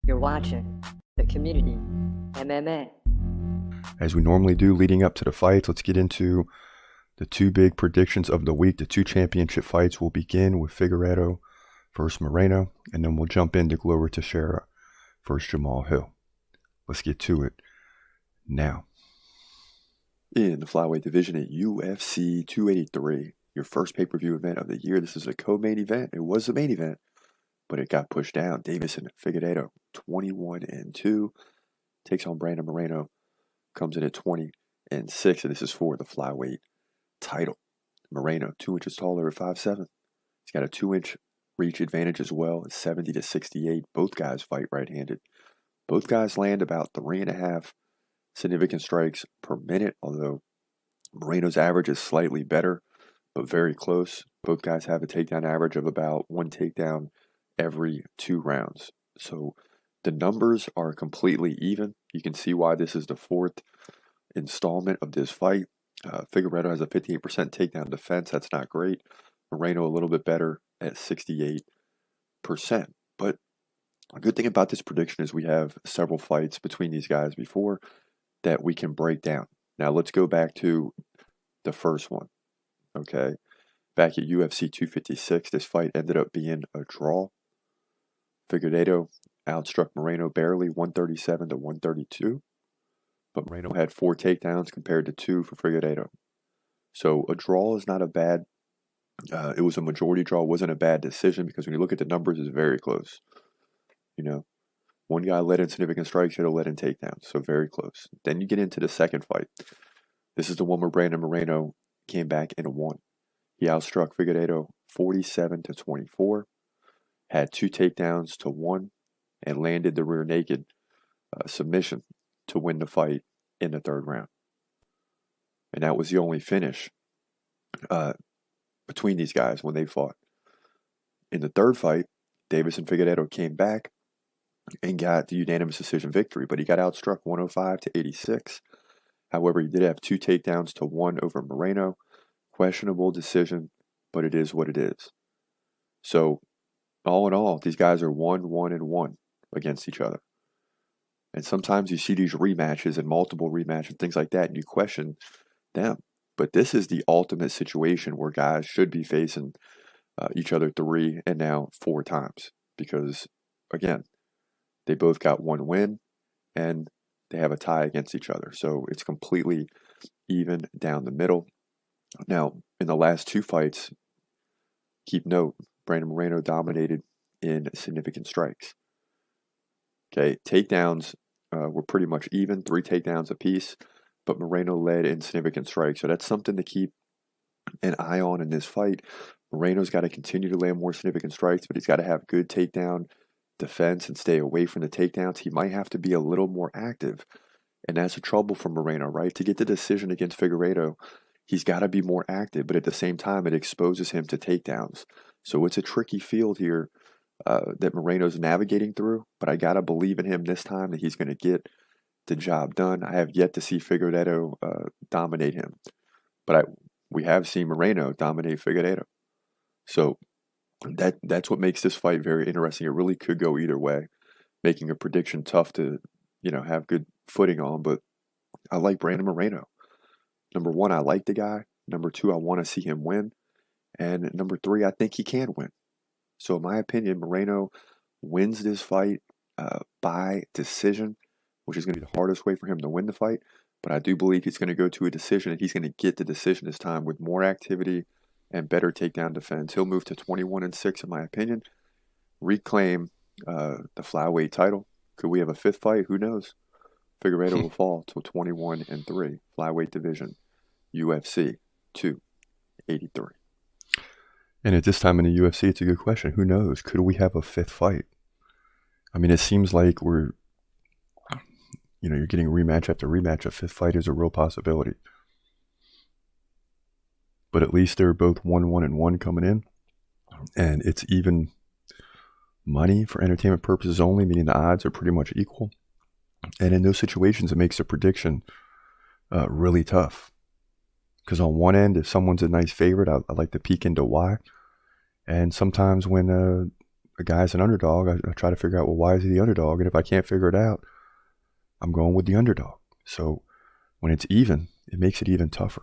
You're watching the Community MMA. As we normally do leading up to the fights, let's get into the two big predictions of the week. The two championship fights will begin with Figueiredo versus Moreno, and then we'll jump into Glover Teixeira versus Jamal Hill. Let's get to it now. In the flyweight division at UFC 283, your first pay-per-view event of the year. This is a co-main event. It was the main event, but it got pushed down. Deiveson Figueiredo, 21-2, takes on Brandon Moreno, comes in at 20-6, and this is for the flyweight title. Moreno, 2 inches taller at 5'7". He's got a 2-inch reach advantage as well, 70-68. Both guys fight right-handed. Both guys land about 3.5 significant strikes per minute, although Moreno's average is slightly better, but very close. Both guys have a takedown average of about 1 takedown every 2 rounds. So the numbers are completely even. You can see why this is the 4th installment of this fight. Figueiredo has a 58% takedown defense. That's not great. Moreno a little bit better at 68%. But a good thing about this prediction is we have several fights between these guys before that we can break down. Now let's go back to the first one. Okay. Back at UFC 256, this fight ended up being a draw. Figueiredo outstruck Moreno barely, 137-132. But Moreno had 4 takedowns compared to 2 for Figueiredo. So a draw is not a bad, it was a majority draw. It wasn't a bad decision because when you look at the numbers, it's very close. You know, one guy led in significant strikes, the other led in takedowns. So very close. Then you get into the second fight. This is the one where Brandon Moreno came back and won. He outstruck Figueiredo 47-24, had 2 takedowns to 1, and landed the rear naked submission to win the fight in the 3rd round. And that was the only finish between these guys when they fought. In the 3rd fight, Deiveson Figueiredo came back and got the unanimous decision victory, but he got outstruck 105-86. However, he did have 2 takedowns to 1 over Moreno. Questionable decision, but it is what it is. So, all in all, these guys are 1-1-1 against each other. And sometimes you see these rematches and multiple rematches and things like that, and you question them. But this is the ultimate situation where guys should be facing each other 3 and now 4 times. Because, again, they both got 1 win, and they have a tie against each other. So it's completely even down the middle. Now, in the last 2 fights, keep note, Brandon Moreno dominated in significant strikes. Okay, takedowns were pretty much even, 3 takedowns apiece, but Moreno led in significant strikes. So that's something to keep an eye on in this fight. Moreno's got to continue to land more significant strikes, but he's got to have good takedown defense and stay away from the takedowns. He might have to be a little more active, and that's a trouble for Moreno, right? To get the decision against Figueiredo, he's got to be more active, but at the same time, it exposes him to takedowns. So it's a tricky field here that Moreno's navigating through, but I got to believe in him this time that he's going to get the job done. I have yet to see Figueiredo dominate him, but we have seen Moreno dominate Figueiredo. So that's what makes this fight very interesting. It really could go either way, making a prediction tough to, have good footing on, but I like Brandon Moreno. Number 1, I like the guy. Number 2, I want to see him win. And number 3, I think he can win. So in my opinion, Moreno wins this fight by decision, which is going to be the hardest way for him to win the fight. But I do believe he's going to go to a decision, and he's going to get the decision this time with more activity and better takedown defense. He'll move to 21-6 in my opinion, reclaim the flyweight title. Could we have a 5th fight? Who knows? Figueiredo will fall to 21-3, flyweight division, UFC 283. And at this time in the UFC, it's a good question. Who knows? Could we have a 5th fight? I mean, it seems like you're getting rematch after rematch. A 5th fight is a real possibility. But at least they're both 1-1-1 coming in. And it's even money for entertainment purposes only, meaning the odds are pretty much equal. And in those situations, it makes a prediction really tough. Because on one end, if someone's a nice favorite, I like to peek into why. And sometimes when a guy's an underdog, I try to figure out, well, why is he the underdog? And if I can't figure it out, I'm going with the underdog. So when it's even, it makes it even tougher.